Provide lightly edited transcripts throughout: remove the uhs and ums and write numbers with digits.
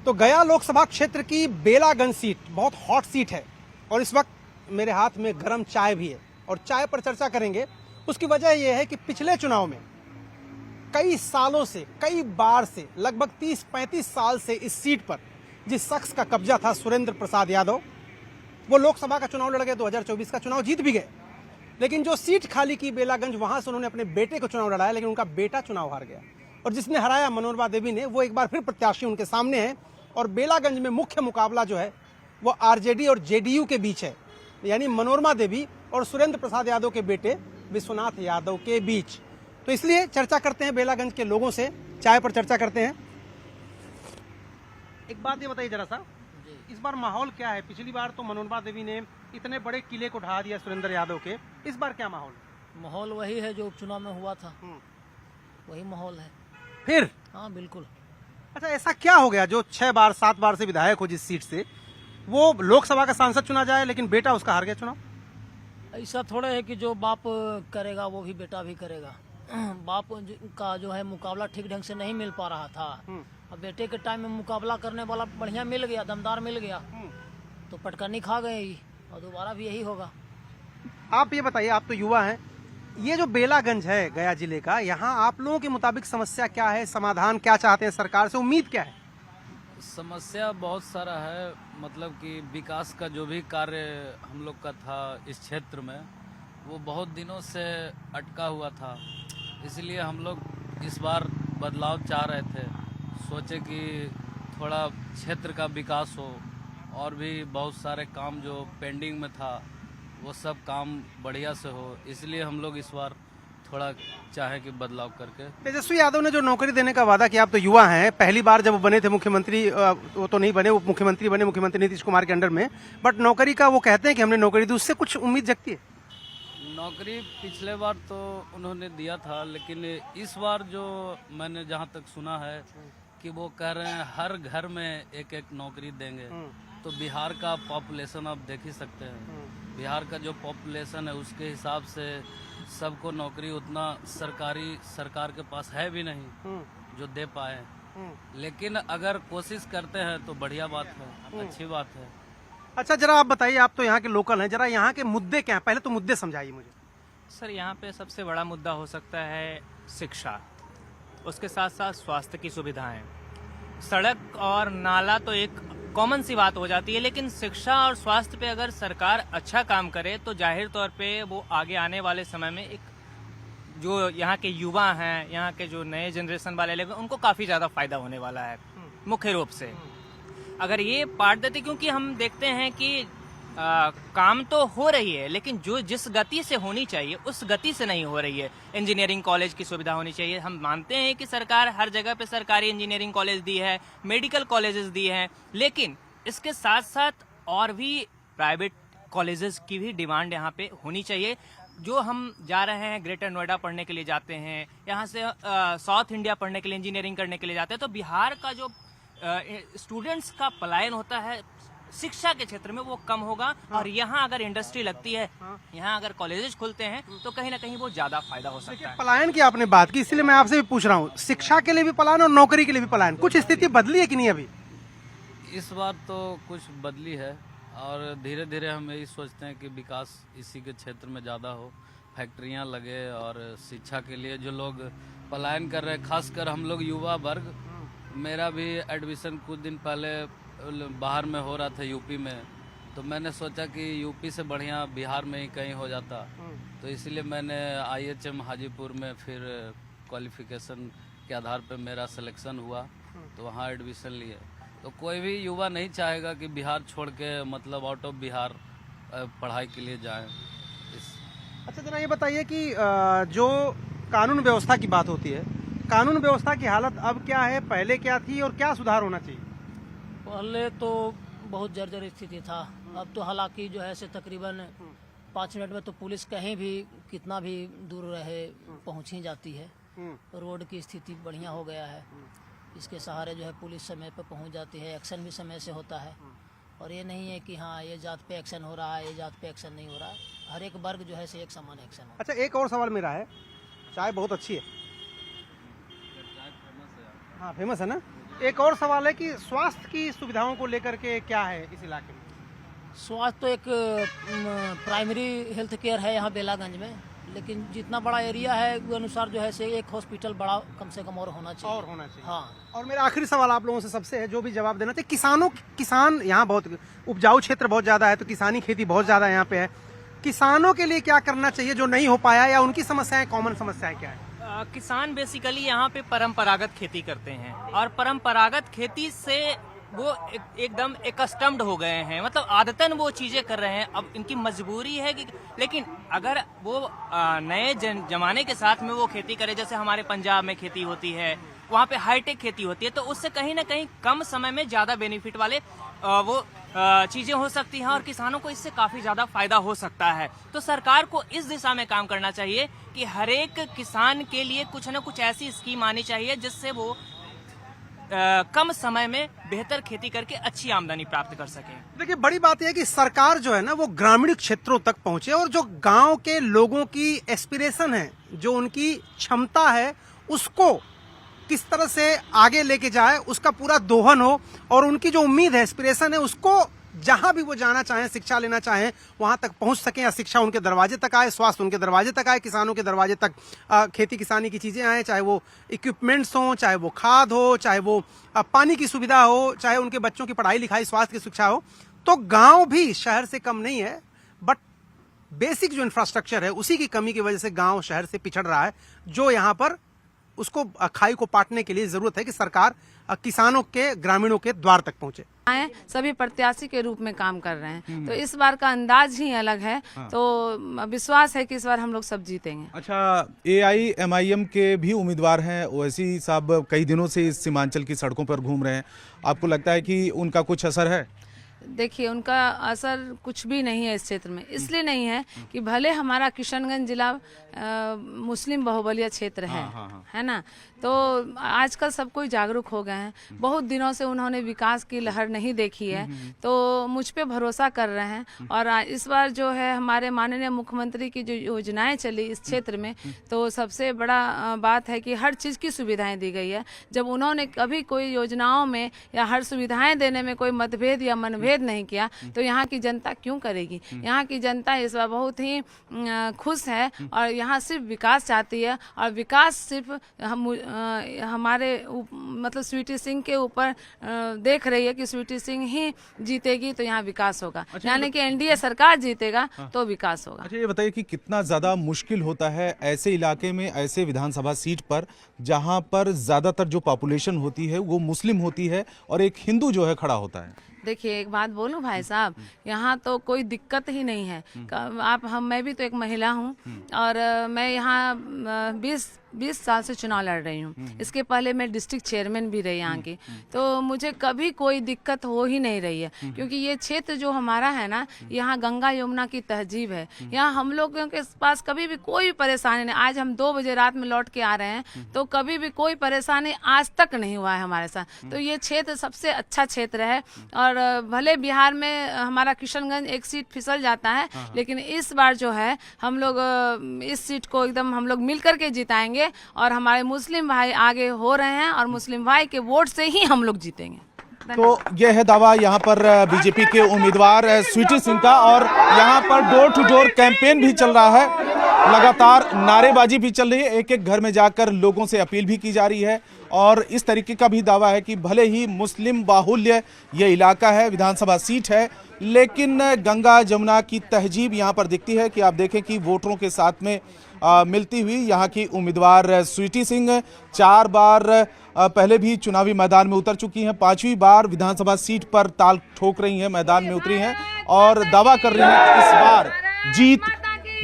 तो गया लोकसभा क्षेत्र की बेलागंज सीट बहुत हॉट सीट है और इस वक्त मेरे हाथ में गर्म चाय भी है और चाय पर चर्चा करेंगे। उसकी वजह यह है कि पिछले चुनाव में कई सालों से, कई बार से, लगभग 30-35 साल से इस सीट पर जिस शख्स का कब्जा था, सुरेंद्र प्रसाद यादव, वो लोकसभा का चुनाव लड़ गए, 2024 का चुनाव जीत भी गए। लेकिन जो सीट खाली की बेलागंज, वहां से उन्होंने अपने बेटे को चुनाव लड़ाया, लेकिन उनका बेटा चुनाव हार गया और जिसने हराया मनोरमा देवी ने, वो एक बार फिर प्रत्याशी उनके सामने है। और बेलागंज में मुख्य मुकाबला जो है वो आरजेडी और जेडीयू के बीच है, यानी मनोरमा देवी और सुरेंद्र प्रसाद यादव के बेटे विश्वनाथ यादव के बीच। तो इसलिए चर्चा करते हैं बेलागंज के लोगों से, चाय पर चर्चा करते हैं। एक बात ये बताइए जरा सा, इस बार माहौल क्या है? पिछली बार तो मनोरमा देवी ने इतने बड़े किले को ढहा दिया सुरेंद्र यादव के, इस बार क्या माहौल? माहौल वही है जो उपचुनाव में हुआ था, वही माहौल है फिर। हाँ बिल्कुल। अच्छा, ऐसा क्या हो गया जो 6 बार 7 बार से विधायक हो जिस सीट से, वो लोकसभा का सांसद चुना जाए लेकिन बेटा उसका हार गया चुनाव? ऐसा थोड़ा है कि जो बाप करेगा वो भी बेटा भी करेगा। बाप का जो है मुकाबला ठीक ढंग से नहीं मिल पा रहा था, अब बेटे के टाइम में मुकाबला करने वाला बढ़िया मिल गया, दमदार मिल गया, तो पटकनी खा गए ही, और दोबारा भी यही होगा। आप ये बताइए, आप तो युवा हैं, ये जो बेलागंज है गया जिले का, यहाँ आप लोगों के मुताबिक समस्या क्या है, समाधान क्या चाहते हैं सरकार से, उम्मीद क्या है? समस्या बहुत सारा है, मतलब कि विकास का जो भी कार्य हम लोग का था इस क्षेत्र में, वो बहुत दिनों से अटका हुआ था। इसलिए हम लोग इस बार बदलाव चाह रहे थे, सोचे कि थोड़ा क्षेत्र का विकास हो और भी बहुत सारे काम जो पेंडिंग में था वो सब काम बढ़िया से हो। इसलिए हम लोग इस बार थोड़ा चाहे कि बदलाव करके। तेजस्वी यादव ने जो नौकरी देने का वादा किया, आप तो युवा हैं, पहली बार जब वो बने थे मुख्यमंत्री, वो तो नहीं बने, वो मुख्यमंत्री बने मुख्यमंत्री नीतीश कुमार के अंडर में, बट नौकरी का वो कहते हैं कि हमने नौकरी दी, उससे कुछ उम्मीद जगती है? नौकरी पिछले बार तो उन्होंने दिया था, लेकिन इस बार जो मैंने जहाँ तक सुना है कि वो कह रहे हैं हर घर में एक एक नौकरी देंगे। तो बिहार का पॉपुलेशन आप देख ही सकते हैं, बिहार का जो पॉपुलेशन है उसके हिसाब से सबको नौकरी उतना सरकार के पास है भी नहीं जो दे पाए। लेकिन अगर कोशिश करते हैं तो बढ़िया बात है, अच्छी बात है। अच्छा, जरा आप बताइए, आप तो यहाँ के लोकल हैं, जरा यहाँ के मुद्दे क्या हैं? पहले तो मुद्दे समझाइए मुझे। सर, यहाँ पे सबसे बड़ा मुद्दा हो सकता है शिक्षा, उसके साथ साथ स्वास्थ्य की सुविधाएं। सड़क और नाला तो एक कॉमन सी बात हो जाती है, लेकिन शिक्षा और स्वास्थ्य पे अगर सरकार अच्छा काम करे तो जाहिर तौर पे वो आगे आने वाले समय में एक जो यहाँ के युवा हैं, यहाँ के जो नए जनरेशन वाले लोग, उनको काफ़ी ज़्यादा फायदा होने वाला है मुख्य रूप से अगर ये पाट देते। क्योंकि हम देखते हैं कि काम तो हो रही है, लेकिन जो जिस गति से होनी चाहिए उस गति से नहीं हो रही है। इंजीनियरिंग कॉलेज की सुविधा होनी चाहिए, हम मानते हैं कि सरकार हर जगह पे सरकारी इंजीनियरिंग कॉलेज दी है, मेडिकल कॉलेजेस दी हैं, लेकिन इसके साथ साथ और भी प्राइवेट कॉलेजेस की भी डिमांड यहाँ पे होनी चाहिए। जो हम जा रहे हैं ग्रेटर नोएडा पढ़ने के लिए जाते हैं, यहाँ से साउथ इंडिया पढ़ने के लिए, इंजीनियरिंग करने के लिए जाते हैं, तो बिहार का जो स्टूडेंट्स का पलायन होता है शिक्षा के क्षेत्र में वो कम होगा। और यहाँ अगर इंडस्ट्री लगती है, यहाँ अगर कॉलेजेस खुलते हैं तो कहीं ना कहीं वो ज्यादा फायदा हो सकता है। पलायन की आपने बात की, इसलिए मैं आपसे भी पूछ रहा हूँ, शिक्षा के लिए भी पलायन और नौकरी के लिए भी पलायन, कुछ स्थिति बदली है कि नहीं अभी? इस बार तो कुछ बदली है और धीरे धीरे हम यही सोचते हैं कि विकास इसी के क्षेत्र में ज़्यादा हो, फैक्ट्रियाँ लगे और शिक्षा के लिए जो लोग पलायन कर रहे हैं, खासकर हम लोग युवा वर्ग। मेरा भी एडमिशन कुछ दिन पहले बाहर में हो रहा था यूपी में, तो मैंने सोचा कि यूपी से बढ़िया बिहार में ही कहीं हो जाता, तो इसलिए मैंने IHM हाजीपुर में फिर क्वालिफिकेशन के आधार पर मेरा सिलेक्शन हुआ, तो वहाँ एडमिशन लिए। तो कोई भी युवा नहीं चाहेगा कि बिहार छोड़ के मतलब आउट ऑफ बिहार पढ़ाई के लिए जाएं। अच्छा, जरा ये बताइए कि जो कानून व्यवस्था की बात होती है, कानून व्यवस्था की हालत अब क्या है, पहले क्या थी और क्या सुधार होना चाहिए? पहले तो बहुत जर्जर स्थिति था, अब तो हालांकि जो है से तकरीबन 5 मिनट में तो पुलिस कहीं भी कितना भी दूर रहे पहुंच ही जाती है। रोड की स्थिति बढ़िया हो गया है, इसके सहारे जो है पुलिस समय पर पहुंच जाती है, एक्शन भी समय से होता है। और ये नहीं है कि हाँ ये जात पे एक्शन हो रहा है, ये जात पे एक्शन नहीं हो रहा है, हर एक वर्ग जो है से एक समान एक्शन हो। अच्छा, एक और सवाल मेरा है, चाय बहुत अच्छी है। हाँ, फेमस है ना? एक और सवाल है कि स्वास्थ्य की सुविधाओं को लेकर के क्या है इस इलाके में? स्वास्थ्य तो एक प्राइमरी हेल्थ केयर है यहाँ बेलागंज में, लेकिन जितना बड़ा एरिया है वो अनुसार जो है से एक हॉस्पिटल बड़ा कम से कम और होना चाहिए। हाँ। और मेरा आखिरी सवाल आप लोगों से सबसे है, जो भी जवाब देना चाहिए, किसान यहाँ बहुत उपजाऊ क्षेत्र बहुत ज्यादा है, तो किसानी खेती बहुत ज्यादा यहाँ पे है। किसानों के लिए क्या करना चाहिए जो नहीं हो पाया, या उनकी समस्याएं, कॉमन समस्याएं क्या है? किसान बेसिकली यहाँ पे परंपरागत खेती करते हैं और परंपरागत खेती से वो एकदम एकस्टम्ड हो गए हैं, मतलब आदतन वो चीजें कर रहे हैं। अब इनकी मजबूरी है कि, लेकिन अगर वो नए जमाने के साथ में वो खेती करे, जैसे हमारे पंजाब में खेती होती है, वहाँ पे हाईटेक खेती होती है, तो उससे कहीं ना कहीं कम समय में ज्यादा बेनिफिट वाले वो चीजें हो सकती हैं और किसानों को इससे काफी ज्यादा फायदा हो सकता है। तो सरकार को इस दिशा में काम करना चाहिए कि हर एक किसान के लिए कुछ न कुछ ऐसी स्कीम आनी चाहिए जिससे वो कम समय में बेहतर खेती करके अच्छी आमदनी प्राप्त कर सके। देखिए, बड़ी बात यह है कि सरकार जो है ना वो ग्रामीण क्षेत्रों तक पहुंचे और जो गांव के लोगों की एस्पिरेशन है, जो उनकी क्षमता है, उसको किस तरह से आगे लेके जाए, उसका पूरा दोहन हो, और उनकी जो उम्मीद है, एस्पिरेशन है, उसको जहां भी वो जाना चाहें, शिक्षा लेना चाहें, वहां तक पहुंच सकें, या शिक्षा उनके दरवाजे तक आए, स्वास्थ्य उनके दरवाजे तक आए, किसानों के दरवाजे तक खेती किसानी की चीजें आए, चाहे वो इक्विपमेंट्स हो, चाहे वो खाद हो, चाहे वो पानी की सुविधा हो, चाहे उनके बच्चों की पढ़ाई लिखाई, स्वास्थ्य की शिक्षा हो। तो गांव भी शहर से कम नहीं है, बट बेसिक जो इंफ्रास्ट्रक्चर है उसी की कमी की वजह से गांव शहर से पिछड़ रहा है, जो यहाँ पर उसको खाई को पाटने के लिए जरूरत है कि सरकार किसानों के, ग्रामीणों के द्वार तक पहुंचे। सभी प्रत्याशी के रूप में काम कर रहे हैं, तो इस बार का अंदाज ही अलग है। हाँ। तो विश्वास है कि इस बार हम लोग सब जीतेंगे। अच्छा, AIMIM के भी उम्मीदवार हैं, ओवैसी साहब कई दिनों से इस सीमांचल की सड़कों पर घूम रहे हैं, आपको लगता है कि उनका कुछ असर है? देखिए, उनका असर कुछ भी नहीं है इस क्षेत्र में, इसलिए नहीं है कि भले हमारा किशनगंज जिला मुस्लिम बहुबलिया क्षेत्र है, है ना, तो आजकल सब कोई जागरूक हो गए हैं। बहुत दिनों से उन्होंने विकास की लहर नहीं देखी है, तो मुझ पे भरोसा कर रहे हैं। और इस बार जो है हमारे माननीय मुख्यमंत्री की जो योजनाएं चली इस क्षेत्र में, तो सबसे बड़ा बात है कि हर चीज़ की सुविधाएं दी गई है। जब उन्होंने कभी कोई योजनाओं में या हर सुविधाएं देने में कोई मतभेद या मनभेद नहीं किया, तो यहाँ की जनता क्यों करेगी? यहाँ की जनता इस बार बहुत ही खुश है और यहाँ सिर्फ विकास चाहती है, और विकास सिर्फ हमारे मतलब स्वीटी सिंह के ऊपर देख रही है कि स्वीटी सिंह ही जीतेगी तो यहाँ विकास होगा। अच्छा, यानी कि NDA सरकार जीतेगा तो विकास होगा। अच्छा, ये बताइए कि कितना ज्यादा मुश्किल होता है ऐसे इलाके में, ऐसे विधानसभा सीट पर जहां पर ज्यादातर जो पॉपुलेशन होती है वो मुस्लिम होती है और एक हिंदू जो है खड़ा होता है? देखिए, एक बात बोलूं भाई साहब, यहाँ तो कोई दिक्कत ही नहीं है। मैं भी तो एक महिला हूँ और मैं यहाँ 20 साल से चुनाव लड़ रही हूँ। इसके पहले मैं डिस्ट्रिक्ट चेयरमैन भी रही यहाँ की, तो मुझे कभी कोई दिक्कत हो ही नहीं रही है, क्योंकि ये क्षेत्र जो हमारा है ना, यहाँ गंगा यमुना की तहजीब है। यहाँ हम लोगों के पास कभी भी कोई परेशानी नहीं। आज हम 2 बजे रात में लौट के आ रहे हैं, तो कभी भी कोई परेशानी आज तक नहीं हुआ है हमारे साथ। तो ये क्षेत्र सबसे अच्छा क्षेत्र है, और भले बिहार में हमारा किशनगंज एक सीट फिसल जाता है, लेकिन इस बार जो है हम लोग इस सीट को एकदम हम लोग मिल करके जिताएंगे, और हमारे मुस्लिम भाई आगे हो रहे हैं, और मुस्लिम भाई के वोट से ही हम लोग जीतेंगे। तो यह है दावा यहाँ पर बीजेपी के उम्मीदवार स्वीटी सिंह का, और यहाँ पर डोर टू डोर कैंपेन भी चल रहा है, लगातार नारेबाजी भी चल रही है, एक एक घर में जाकर लोगों से अपील भी की जा रही है, और इस तरीके का भी दावा है कि भले ही मुस्लिम बाहुल्य ये इलाका है, विधानसभा सीट है, लेकिन गंगा जमुना की तहजीब यहाँ पर दिखती है कि आप देखें कि वोटरों के साथ में मिलती हुई यहाँ की उम्मीदवार स्वीटी सिंह 4 बार पहले भी चुनावी मैदान में उतर चुकी हैं, 5वीं बार विधानसभा सीट पर ताल ठोक रही हैं, मैदान में उतरी हैं और दावा कर रही हैं कि इस बार जीत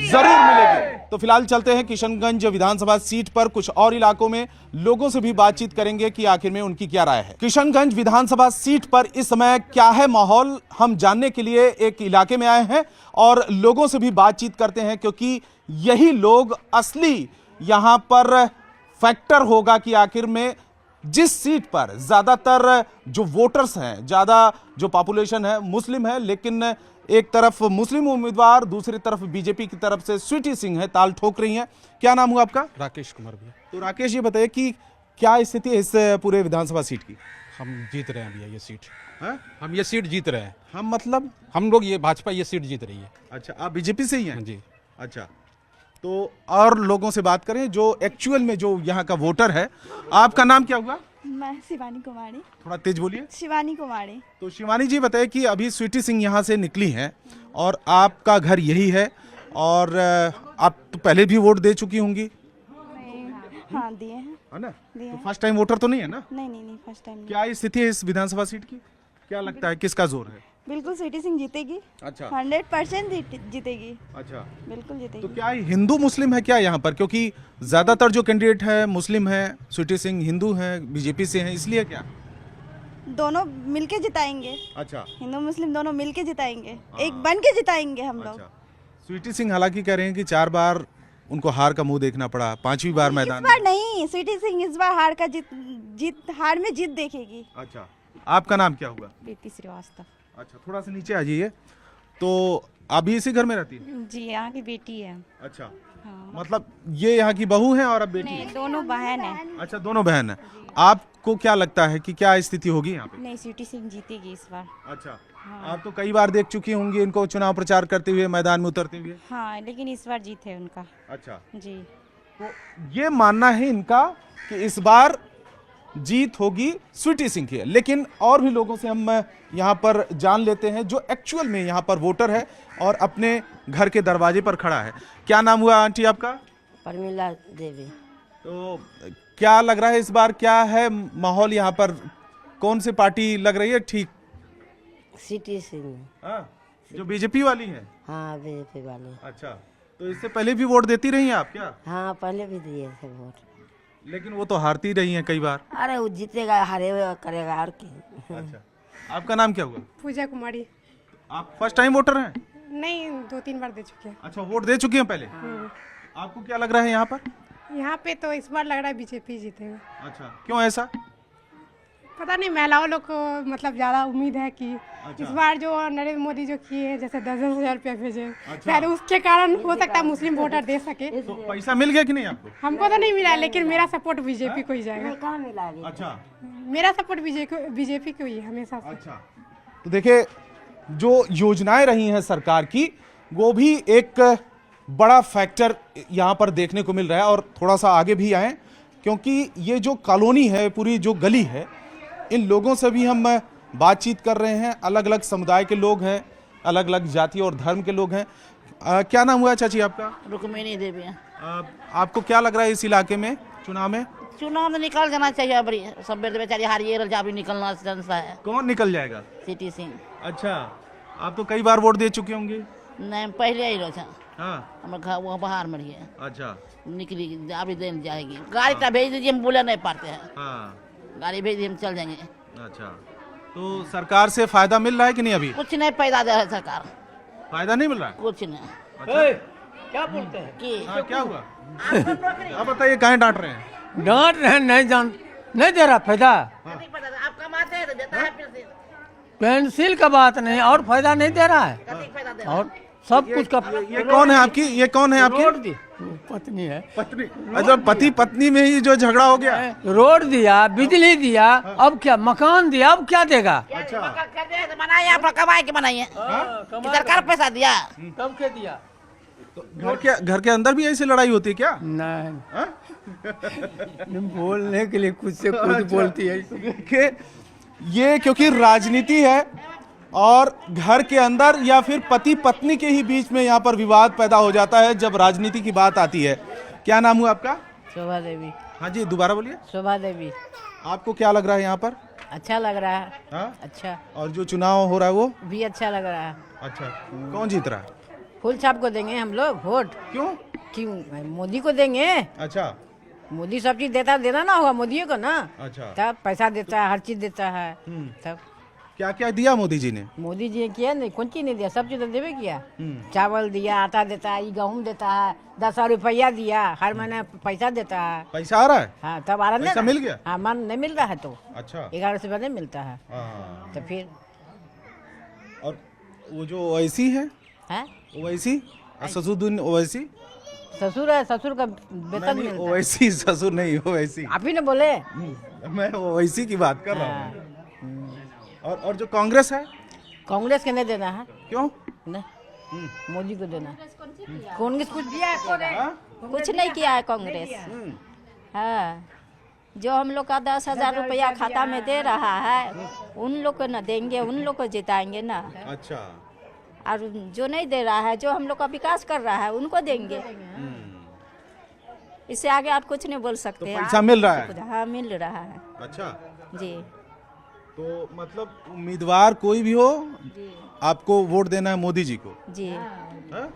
जरूर मिलेगी। तो फिलहाल चलते हैं किशनगंज विधानसभा सीट पर, कुछ और इलाकों में लोगों से भी बातचीत करेंगे कि आखिर में उनकी क्या राय है। किशनगंज विधानसभा सीट पर इस समय क्या है माहौल, हम जानने के लिए एक इलाके में आए हैं और लोगों से भी बातचीत करते हैं, क्योंकि यही लोग असली यहां पर फैक्टर होगा कि आखिर में जिस सीट पर ज्यादातर जो वोटर्स हैं, ज्यादा जो पॉपुलेशन है मुस्लिम है, लेकिन एक तरफ मुस्लिम उम्मीदवार, दूसरी तरफ बीजेपी की तरफ से स्वीटी सिंह है, ताल ठोक रही हैं। क्या नाम हुआ आपका? राकेश कुमार भैया। तो राकेश, ये बताइए कि क्या स्थिति है इस पूरे विधानसभा सीट की? हम जीत रहे हैं भैया ये सीट। हाँ? हम ये सीट जीत रहे हैं। हम मतलब? हम लोग ये भाजपा ये सीट जीत रही है। अच्छा, आप बीजेपी से ही हैं? जी। अच्छा, तो और लोगों से बात करें जो एक्चुअल में जो यहाँ का वोटर है। आपका नाम क्या हुआ? मैं शिवानी कुमारी। थोड़ा तेज बोलिए। शिवानी कुमारी। तो शिवानी जी बताइए कि अभी स्वीटी सिंह यहाँ से निकली हैं और आपका घर यही है और आप तो पहले भी वोट दे चुकी होंगी, हाँ दिए हैं। है ना? दिए तो हैं। फर्स्ट टाइम वोटर तो नहीं है ना? नहीं फर्स्ट टाइम नहीं। क्या स्थिति है इस विधानसभा सीट की? क्या लगता है किसका जोर है? बिल्कुल स्वीटी सिंह जीतेगी। अच्छा। 100% जीतेगी। अच्छा, बिल्कुल तो जीतेगी। क्या हिंदू मुस्लिम है क्या यहाँ पर? क्योंकि ज्यादातर जो कैंडिडेट है मुस्लिम है, स्वीटी सिंह हिंदू हैं, बीजेपी से हैं, इसलिए क्या? दोनों मिलके जिताएंगे। अच्छा। हिंदू मुस्लिम दोनों मिलके जिताएंगे, एक बन के जिताएंगे हम लोग। अच्छा, स्वीटी सिंह हालांकि कह रहे हैं कि 4 बार उनको हार का मुंह देखना पड़ा, 5वीं बार इस मैदान बार में। नहीं, स्वीटी सिंह इस बार हार में जीत देखेगी। अच्छा, आपका नाम क्या हुआ? प्रीति श्रीवास्तव। अच्छा, थोड़ा सा नीचे आ जाइए। तो आप भी इसी घर में रहती है? जी, यहाँ की बेटी है। अच्छा, हाँ। मतलब ये यहाँ की बहू है और अब बेटी है? दोनों बहन है। अच्छा, दोनों बहन है। आपको क्या लगता है कि क्या स्थिति होगी यहाँ पे? नहीं, स्वीटी सिंह जीतेगी इस बार। अच्छा, हाँ। आप तो कई बार देख चुकी होंगी इनको चुनाव प्रचार करते हुए, मैदान में उतरते हुए। हाँ, लेकिन इस बार जीत है उनका। अच्छा, जी। तो ये मानना है इनका कि इस बार जीत होगी स्वीटी सिंह की। लेकिन और भी लोगों से हम यहाँ पर जान लेते हैं जो एक्चुअल में यहाँ पर वोटर है और अपने घर के दरवाजे पर खड़ा है। क्या नाम हुआ आंटी आपका? परमिला देवी। तो क्या लग रहा है इस बार, क्या है माहौल यहाँ पर? कौन सी पार्टी लग रही है ठीक? सिटी सिंह। हाँ, जो बीजेपी वाली है? हाँ, बीजेपी वाले। अच्छा, तो इससे पहले भी वोट देती रही हैं आप क्या? हाँ, पहले भी दिए थे वोट। लेकिन वो तो हारती रही हैं कई बार। अरे वो जीतेगा, हारे हुए करेगा और क्या। अच्छा, आपका नाम क्या हुआ? पूजा कुमारी। आप फर्स्ट टाइम वोटर हैं? नहीं, 2-3 बार दे चुके हैं। अच्छा, वोट दे चुकी हैं पहले? आपको क्या लग रहा है यहाँ पर? यहाँ पे तो इस बार लग रहा है बीजेपी जीतेगा। अच्छा, क्यों ऐसा? पता नहीं, महिलाओं लोग को मतलब ज़्यादा उम्मीद है कि अच्छा। इस बार जो नरेंद्र मोदी जो किए हैं, जैसे 10,000 रुपया भेजे, अच्छा। शायद उसके कारण हो सकता है मुस्लिम वोटर दे सके। तो पैसा मिल गया कि नहीं आपको? हमको तो नहीं मिला, लेकिन मेरा सपोर्ट बीजेपी को ही जाएगा। कहाँ मिला अभी? अच्छा, मेरा सपोर्ट बीजेपी को ही हमेशा से। अच्छा, तो देखिए जो योजनाएं रही हैं सरकार की, वो भी एक बड़ा फैक्टर यहाँ पर देखने को मिल रहा है। और थोड़ा सा आगे भी आए, क्योंकि ये जो कॉलोनी है, पूरी जो गली है, इन लोगों से भी हम बातचीत कर रहे हैं। अलग अलग समुदाय के लोग हैं, अलग अलग जाति और धर्म के लोग हैं। क्या नाम हुआ चाची आपका? रुक्मिणी देवी। आपको क्या लग रहा है इस इलाके में चुनाव में? चुनाव में निकल जाना चाहिए। अब सब बेचारी हारिए रहा, भी निकलना चांस है। कौन निकल जाएगा? सिटी सिंह। अच्छा, आप तो कई बार वोट दे चुके होंगे। नहीं, पहले ही रहा। हाँ, हमारे घर वो बाहर में रहिए। अच्छा, निकली अभी देने जाएगी। गाड़ी तो भेज दीजिए, हम बोले नहीं पाते हैं। हाँ, गाड़ी भेज दीजिए, हम चल जाएंगे। अच्छा, तो सरकार से फायदा मिल रहा है कि नहीं? अभी कुछ नहीं पैदा दे रहा है सरकार, फायदा नहीं मिल रहा है? कुछ नहीं। अच्छा, क्या बोलते हैं? कि हाँ, क्या हुआ? आप बताइए, काहे डांट रहे हैं? डांट रहे, नहीं दे रहा फायदा। आप कमाते हैं तो देता है फिर से। पेंसिल का बात नहीं, और फायदा नहीं दे रहा है। कभी फायदा दे और सब कुछ का ये कौन है आपकी? ये कौन है आपकी? रोड दी, पत्नी है। पत्नी? अच्छा, पति पत्नी में ही जो झगड़ा हो गया? रोड दिया, बिजली दिया, अब क्या मकान दिया, अब क्या देगा? अच्छा, बनाइए, अपना कमाए के बनाइए। सरकार पैसा दिया। कब के दिया? तो घर के अंदर भी ऐसी लड़ाई होती है क्या? नहीं, बोलने के लिए कुछ से कुछ बोलती है। देखिए, ये क्योंकि राजनीति है और घर के अंदर या फिर पति पत्नी के ही बीच में यहाँ पर विवाद पैदा हो जाता है जब राजनीति की बात आती है। क्या नाम हुआ आपका? शोभा देवी। हाँ जी, दोबारा बोलिए। शोभा देवी। आपको क्या लग रहा है यहाँ पर? अच्छा लग रहा है। हाँ? अच्छा और जो चुनाव हो रहा है वो भी अच्छा लग रहा है। अच्छा, कौन जीत रहा है? फूल छाप को देंगे हम लोग वोट। क्यों? क्यों? मोदी को देंगे। अच्छा, मोदी सब चीज देता, देना ना होगा मोदी को ना। अच्छा, तब पैसा देता है, हर चीज देता है। तब क्या क्या दिया मोदी जी ने? मोदी जी ने किया नहीं, कौन चीज नहीं दिया, सब चीज तो देवे किया। चावल दिया, आटा देता है, गेहूँ देता है, 10,000 रुपया दिया, हर महीने पैसा देता है। पैसा आ रहा है? हाँ, तब आ रहा पैसा मिल गया? हाँ, मन नहीं मिल रहा है तो अच्छा, 11 से नहीं मिलता है। हाँ। तो फिर और वो जो ओवैसी है, है ओवैसी असदुद्दीन ओवैसी, ससुर है, ससुर का वेतन मिलता है। ओवैसी ससुर नहीं, ओवैसी आप ही ने बोले। मैं ओवैसी की बात कर रहा हूँ। और जो कांग्रेस है, कांग्रेस के नहीं देना है। क्यों? नहीं, मोदी को देना है। कांग्रेस कुछ दिया है? कुछ नहीं किया है कांग्रेस। हाँ, जो हम लोग का 10,000 रुपया खाता में दे रहा है उन लोग को न देंगे, उन लोग को जिताएंगे ना। अच्छा। और जो नहीं दे रहा है, जो हम लोग का विकास कर रहा है उनको देंगे। इससे आगे आप कुछ नहीं बोल सकते। तो पैसा मिल रहा है? हाँ, मिल रहा है। अच्छा जी। तो मतलब उम्मीदवार कोई भी हो, आपको वोट देना है मोदी जी को? जी। हाँ?